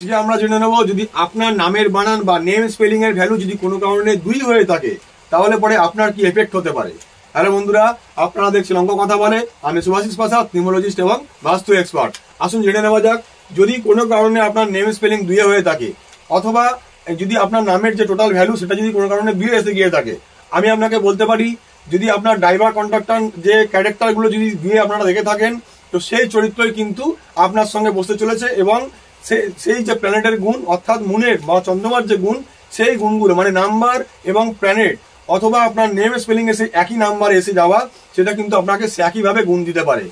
যে আমরা জেনে নেব যদি আপনার নামের বানান বা নেম স্পেলিং এর ভ্যালু যদি কোনো কারণে 2 হয়ে থাকে তাহলে পরে আপনার কি এফেক্ট হতে পারে। হ্যালো বন্ধুরা, আপনারা দেখছেন অঙ্ক কথা বলে। আমি সুভাষিস প্রসাদ, নিউমোলজিস্ট এবং বাস্তু এক্সপার্ট। আসুন জেনে নেওয়া যাক, যদি কোনো কারণে আপনার নেম স্পেলিং 2 হয়ে থাকে অথবা যদি আপনার নামের যে টোটাল ভ্যালু সেটা যদি কোনো কারণে 2 এসে গিয়ে থাকে, আমি আপনাকে বলতে পারি যদি আপনার ড্রাইভার কন্ডাক্টর যে ক্যারেক্টারগুলো যদি 2 আপনারা দেখে থাকেন, তো সেই চরিত্রই কিন্তু আপনার সঙ্গে বসতে চলেছে এবং সেই যে প্ল্যানেটের গুণ অর্থাৎ মুনের বা চন্দ্রমার যে গুণ, সেই গুণগুলো মানে নাম্বার এবং প্ল্যানেট অথবা আপনার নেম স্পেলিং এ সেই একই নাম্বার এসে যাওয়া, সেটা কিন্তু আপনাকে একইভাবে গুণ দিতে পারে।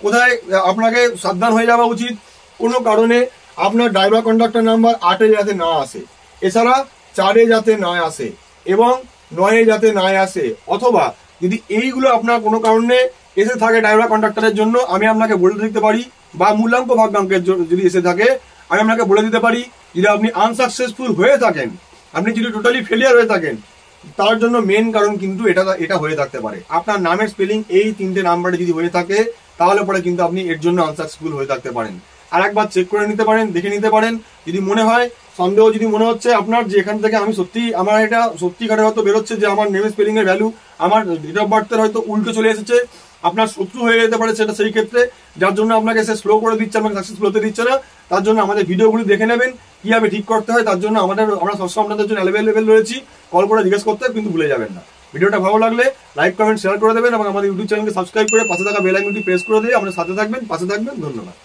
কোথায় আপনাকে সাবধান হয়ে যাওয়া উচিত, কোনো কারণে আপনার ড্রাইভার কন্ডাক্টর নাম্বার 8-এ যাতে না আসে, এছাড়া 4-এ যাতে না আসে এবং 9-এ যাতে না আসে, অথবা যদি এইগুলো আপনার কোনো কারণে এসে থাকে ড্রাইভার কন্ডাক্টরের জন্য, আমি আপনাকে বলে দিতে পারি, বা মূল্যাঙ্ক ভাগ্যাঙ্কের যদি এসে থাকে আমি আপনাকে বলে দিতে পারি, যদি আপনি আনসাকসেসফুল হয়ে থাকেন, আপনি যদি টোটালি ফেলিয়ার হয়ে থাকেন, তার জন্য মেন কারণ কিন্তু এটা হয়ে থাকতে পারে আপনার নামের স্পেলিং এই 3টে নাম্বারে যদি হয়ে থাকে, তাহলে পরে কিন্তু আপনি এর জন্য আনসাকসেসফুল হয়ে থাকতে পারেন। আর একবার চেক করে নিতে পারেন, দেখে নিতে পারেন। যদি মনে হয় সন্দেহ, যদি মনে হচ্ছে আপনার যে এখান থেকে আমি আমার এটা সত্যিকারের হয়তো বেরোচ্ছে যে আমার নেম স্পেলিং এর ভ্যালু আমার ডেট অফ বার্থের হয়তো উল্টো চলে এসেছে, আপনার শত্রু হয়ে যেতে পারে সেটা, সেই ক্ষেত্রে যার জন্য আপনাকে সে স্লো করে দিচ্ছে, আমাকে সাকসেসফুল হতে দিচ্ছে না, তার জন্য আমাদের ভিডিওগুলি দেখে নেবেন কিভাবে ঠিক করতে হয়। তার জন্য আমরা সবসময় আপনাদের জন্য অ্যাভেলেবেল রয়েছি, কল করে জিজ্ঞেস করতে কিন্তু ভুলে যাবেন না। ভিডিওটা ভালো লাগলে লাইক কমেন্ট শেয়ার করে দেবেন এবং আমাদের ইউটিউব চ্যানেলকে সাবস্ক্রাইব করে পাশে থাকা বেল আইকনটি প্রেস করে দিয়ে আমাদের সাথে থাকবেন, পাশে থাকবেন। ধন্যবাদ।